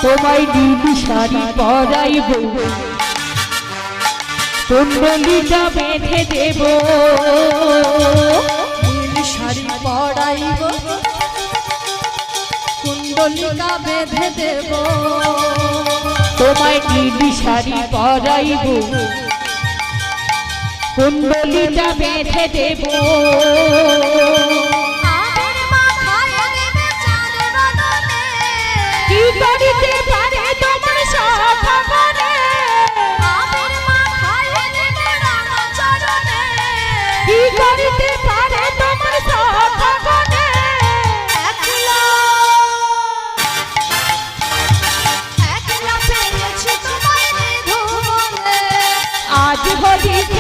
তোমায় নীল শাড়ি পরাইব, কুণ্ডলিটা বেঁধে দেব, নীল শাড়ি পরাইব, কুণ্ডলিকা বেঁধে দেব। তোমায় নীল শাড়ি পরাইব, কুণ্ডলিটা বেঁধে দেব। কি করিতে পারে তোমার সখাগণে, কি করিতে পারে তোমার সখাগণে। আজ হরিতে